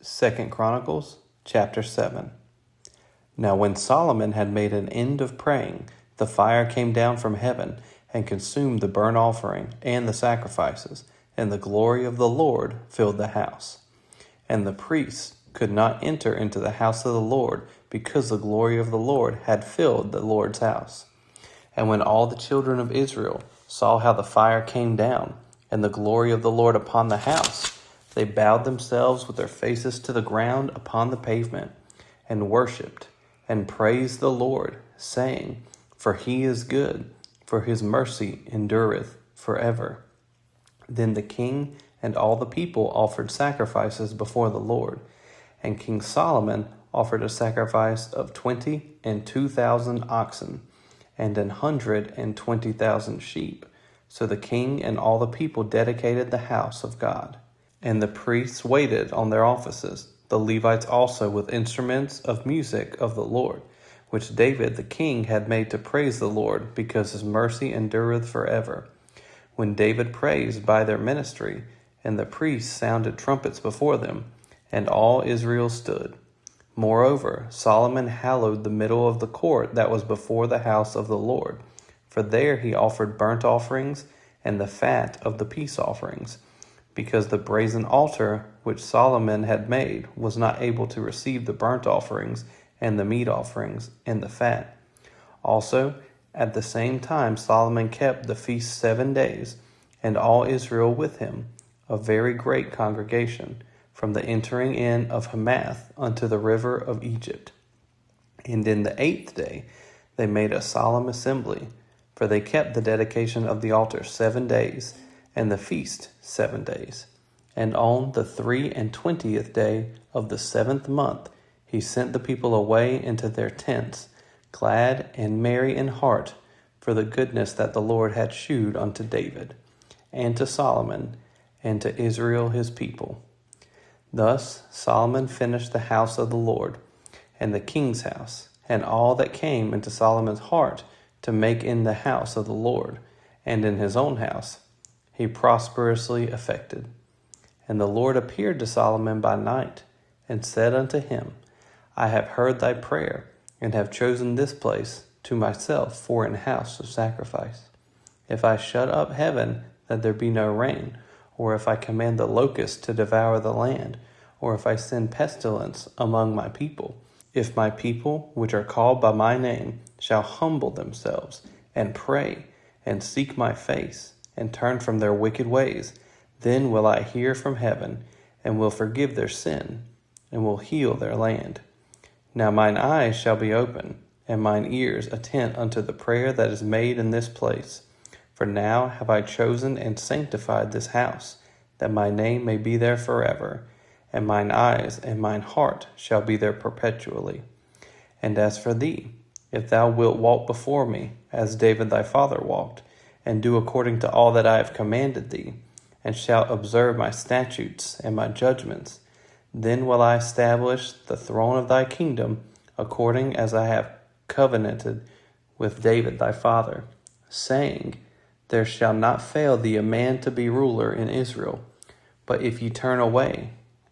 2 Chronicles chapter 7. Now when Solomon had made an end of praying, the fire came down from heaven and consumed the burnt offering and the sacrifices, and the glory of the Lord filled the house. And the priests could not enter into the house of the Lord, because the glory of the Lord had filled the Lord's house. And when all the children of Israel saw how the fire came down, and the glory of the Lord upon the house, they bowed themselves with their faces to the ground upon the pavement, and worshipped, and praised the Lord, saying, For he is good, for his mercy endureth forever. Then the king and all the people offered sacrifices before the Lord, and King Solomon offered a sacrifice of 22,000 oxen, and 120,000 sheep. So the king and all the people dedicated the house of God. And the priests waited on their offices, the Levites also with instruments of music of the Lord, which David the king had made to praise the Lord, because his mercy endureth forever. When David praised by their ministry, and the priests sounded trumpets before them, and all Israel stood. Moreover, Solomon hallowed the middle of the court that was before the house of the Lord, for there he offered burnt offerings and the fat of the peace offerings, because the brazen altar which Solomon had made was not able to receive the burnt offerings and the meat offerings and the fat. Also, at the same time Solomon kept the feast 7 days, and all Israel with him, a very great congregation, from the entering in of Hamath unto the river of Egypt. And in the 8th day they made a solemn assembly, for they kept the dedication of the altar 7 days, and the feast 7 days. And on the 23rd day of the 7th month he sent the people away into their tents, glad and merry in heart, for the goodness that the Lord had shewed unto David, and to Solomon, and to Israel his people. Thus Solomon finished the house of the Lord, and the king's house, and all that came into Solomon's heart to make in the house of the Lord, and in his own house, he prosperously effected. And the Lord appeared to Solomon by night, and said unto him, I have heard thy prayer, and have chosen this place to myself for an house of sacrifice. If I shut up heaven that there be no rain, or if I command the locusts to devour the land, or if I send pestilence among my people, if my people, which are called by my name, shall humble themselves, and pray, and seek my face, and turn from their wicked ways, then will I hear from heaven, and will forgive their sin, and will heal their land. Now mine eyes shall be open, and mine ears attent unto the prayer that is made in this place. For now have I chosen and sanctified this house, that my name may be there forever, and mine eyes and mine heart shall be there perpetually. And as for thee, if thou wilt walk before me, as David thy father walked, and do according to all that I have commanded thee, and shalt observe my statutes and my judgments, then will I establish the throne of thy kingdom, according as I have covenanted with David thy father, saying, There shall not fail thee a man to be ruler in Israel. But if ye turn away,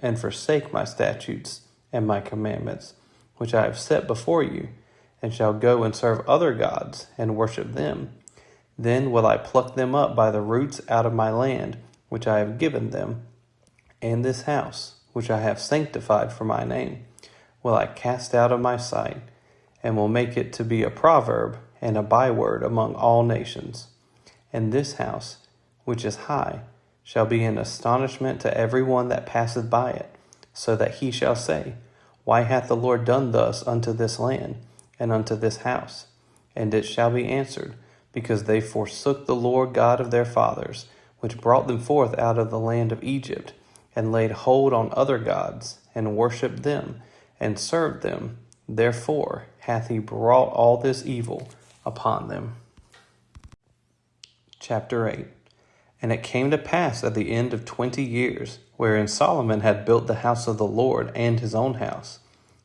and forsake my statutes and my commandments, which I have set before you, and shall go and serve other gods, and worship them, then will I pluck them up by the roots out of my land, which I have given them, and this house, which I have sanctified for my name, will I cast out of my sight, and will make it to be a proverb and a byword among all nations. And this house, which is high, shall be an astonishment to every one that passeth by it, so that he shall say, Why hath the Lord done thus unto this land, and unto this house? And it shall be answered, because they forsook the Lord God of their fathers, which brought them forth out of the land of Egypt, and laid hold on other gods, and worshipped them, and served them. Therefore hath he brought all this evil upon them. Chapter 8. And it came to pass at the end of 20 years, wherein Solomon had built the house of the Lord and his own house,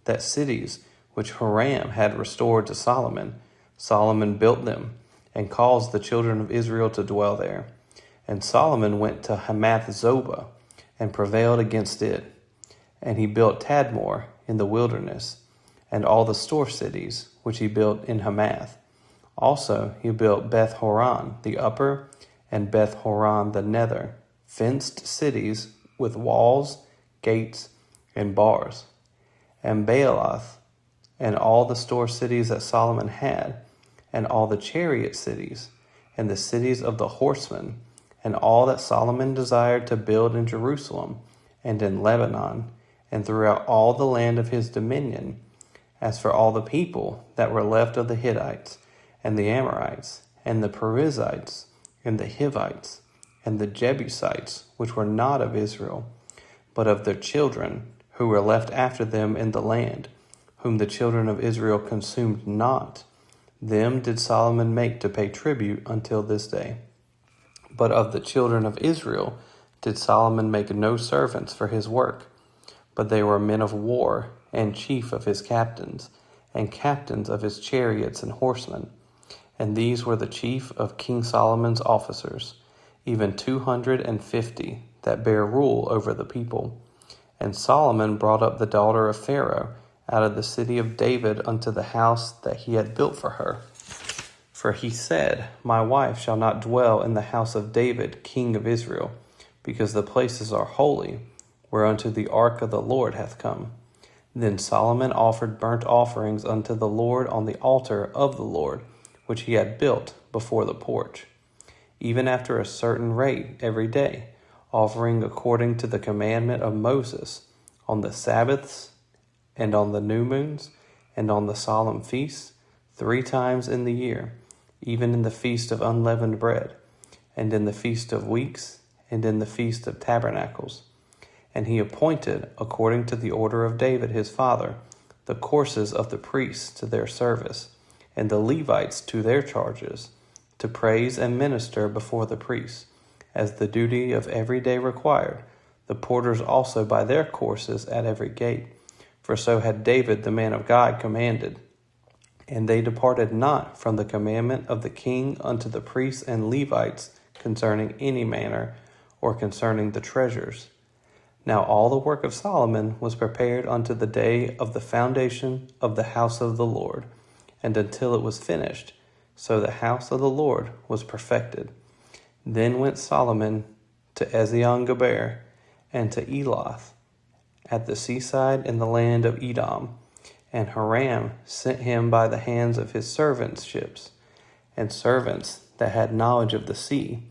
that cities which Hiram had restored to Solomon, Solomon built them, and caused the children of Israel to dwell there. And Solomon went to Hamath Zobah, and prevailed against it. And he built Tadmor in the wilderness, and all the store cities which he built in Hamath. Also he built Beth Horon the upper, and Beth Horon the nether, fenced cities with walls, gates, and bars. And Baalath, and all the store cities that Solomon had, and all the chariot cities, and the cities of the horsemen, and all that Solomon desired to build in Jerusalem, and in Lebanon, and throughout all the land of his dominion. As for all the people that were left of the Hittites, and the Amorites, and the Perizzites, and the Hivites, and the Jebusites, which were not of Israel, but of their children, who were left after them in the land, whom the children of Israel consumed not, them did Solomon make to pay tribute until this day. But of the children of Israel did Solomon make no servants for his work, but they were men of war, and chief of his captains, and captains of his chariots and horsemen. And these were the chief of King Solomon's officers, even 250 that bear rule over the people. And Solomon brought up the daughter of Pharaoh out of the city of David unto the house that he had built for her. For he said, My wife shall not dwell in the house of David, king of Israel, because the places are holy, whereunto the ark of the Lord hath come. Then Solomon offered burnt offerings unto the Lord on the altar of the Lord, which he had built before the porch, even after a certain rate every day, offering according to the commandment of Moses, on the Sabbaths, and on the new moons, and on the solemn feasts, 3 times in the year, even in the feast of unleavened bread, and in the feast of weeks, and in the feast of tabernacles. And he appointed, according to the order of David his father, the courses of the priests to their service, and the Levites to their charges, to praise and minister before the priests, as the duty of every day required, the porters also by their courses at every gate. For so had David the man of God commanded. And they departed not from the commandment of the king unto the priests and Levites concerning any manner, or concerning the treasures. Now all the work of Solomon was prepared unto the day of the foundation of the house of the Lord, and until it was finished, so the house of the Lord was perfected. Then went Solomon to Ezion-Geber, and to Elath, at the seaside in the land of Edom. And Hiram sent him by the hands of his servants' ships, and servants that had knowledge of the sea.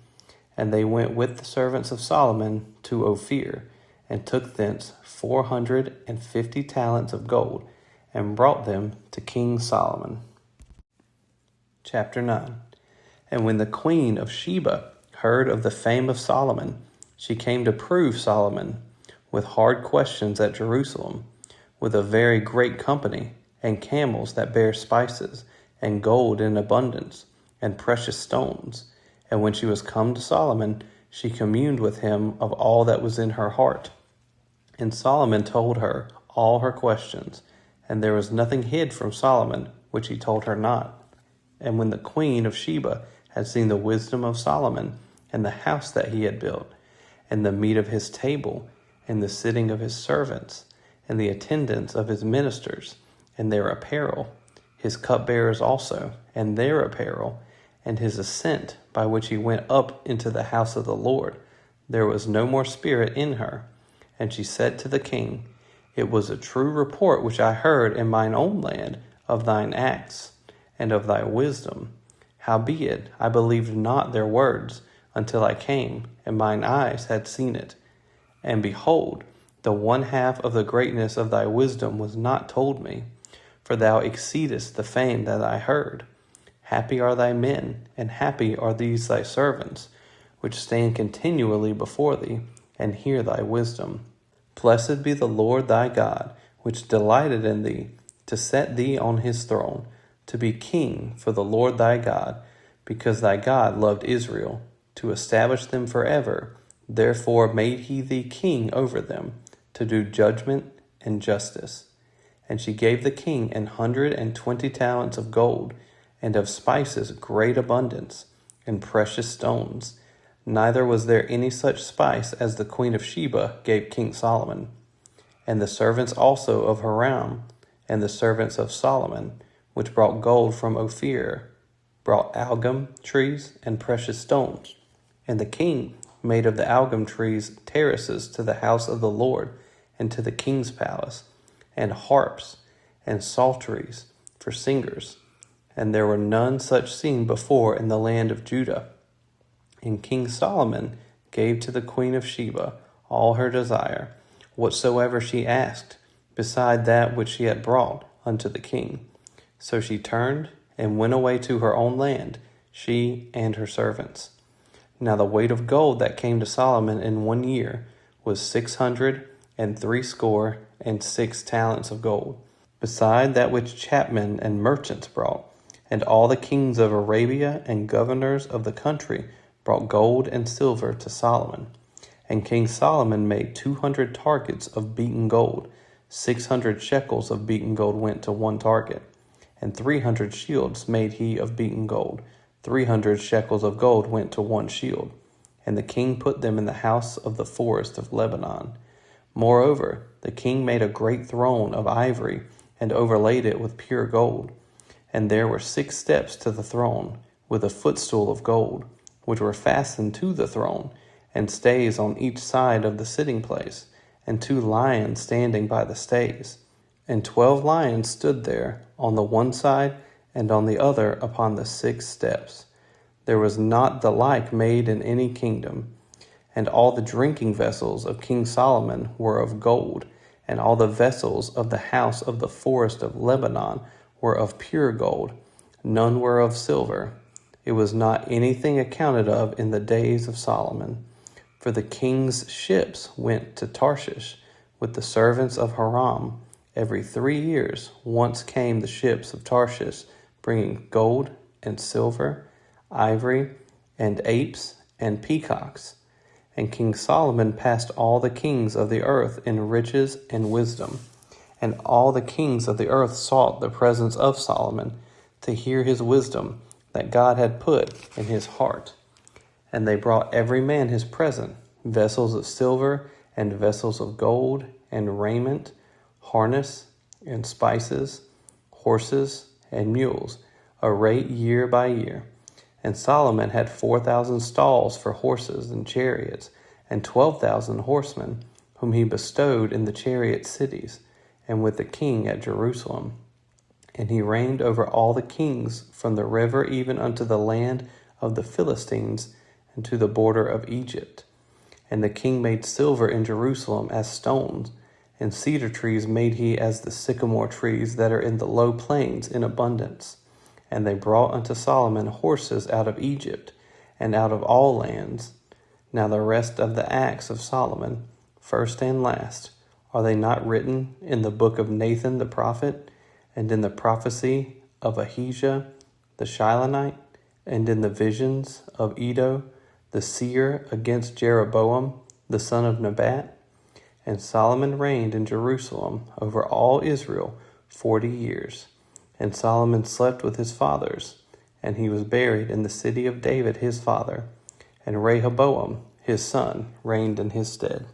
And they went with the servants of Solomon to Ophir, and took thence 450 talents of gold, and brought them to King Solomon. Chapter 9. And when the queen of Sheba heard of the fame of Solomon, she came to prove Solomon with hard questions at Jerusalem, with a very great company, and camels that bear spices, and gold in abundance, and precious stones. And when she was come to Solomon, she communed with him of all that was in her heart. And Solomon told her all her questions, and there was nothing hid from Solomon which he told her not. And when the queen of Sheba had seen the wisdom of Solomon, and the house that he had built, and the meat of his table, and the sitting of his servants, and the attendance of his ministers, and their apparel, his cupbearers also, and their apparel, and his ascent by which he went up into the house of the Lord, there was no more spirit in her. And she said to the king, It was a true report which I heard in mine own land of thine acts, and of thy wisdom. Howbeit, I believed not their words, until I came, and mine eyes had seen it. And behold, the one half of the greatness of thy wisdom was not told me, for thou exceedest the fame that I heard. Happy are thy men, and happy are these thy servants, which stand continually before thee, and hear thy wisdom. Blessed be the Lord thy God, which delighted in thee, to set thee on his throne, to be king for the Lord thy God, because thy God loved Israel, to establish them forever. Therefore made he thee king over them, to do judgment and justice. And she gave the king 120 talents of gold, and of spices great abundance, and precious stones. Neither was there any such spice as the queen of Sheba gave King Solomon. and the servants also of Hiram, and the servants of Solomon, which brought gold from Ophir, brought algum trees and precious stones. And the king made of the algum trees terraces to the house of the Lord, and to the king's palace, and harps and psalteries for singers. And there were none such seen before in the land of Judah. And King Solomon gave to the queen of Sheba all her desire, whatsoever she asked, beside that which she had brought unto the king. So she turned and went away to her own land, she and her servants. Now the weight of gold that came to Solomon in 1 year was 666 talents of gold, beside that which chapmen and merchants brought. And all the kings of Arabia and governors of the country brought gold and silver to Solomon. And King Solomon made 200 targets of beaten gold. 600 shekels of beaten gold went to one target. And 300 shields made he of beaten gold. 300 shekels of gold went to one shield. And the king put them in the house of the forest of Lebanon. Moreover, the king made a great throne of ivory, and overlaid it with pure gold. And there were 6 steps to the throne, with a footstool of gold, which were fastened to the throne, and stays on each side of the sitting place, and 2 lions standing by the stays. And 12 lions stood there, on the one side and on the other upon the 6 steps. There was not the like made in any kingdom. And all the drinking vessels of King Solomon were of gold, and all the vessels of the house of the forest of Lebanon were of pure gold. None were of silver. It was not anything accounted of in the days of Solomon. For the king's ships went to Tarshish with the servants of Hiram. Every 3 years once came the ships of Tarshish, bringing gold and silver, ivory, and apes and peacocks. And King Solomon passed all the kings of the earth in riches and wisdom. And all the kings of the earth sought the presence of Solomon to hear his wisdom that God had put in his heart. And they brought every man his present, vessels of silver and vessels of gold, and raiment, harness and spices, horses and mules, a rate year by year. And Solomon had 4,000 stalls for horses and chariots, and 12,000 horsemen, whom he bestowed in the chariot cities, and with the king at Jerusalem. And he reigned over all the kings from the river even unto the land of the Philistines, and to the border of Egypt. And the king made silver in Jerusalem as stones, and cedar trees made he as the sycamore trees that are in the low plains in abundance. And they brought unto Solomon horses out of Egypt, and out of all lands. Now the rest of the acts of Solomon, first and last, are they not written in the book of Nathan the prophet, and in the prophecy of Ahijah the Shilonite, and in the visions of Iddo the seer against Jeroboam the son of Nebat? And Solomon reigned in Jerusalem over all Israel 40 years. And Solomon slept with his fathers, and he was buried in the city of David his father. And Rehoboam his son reigned in his stead.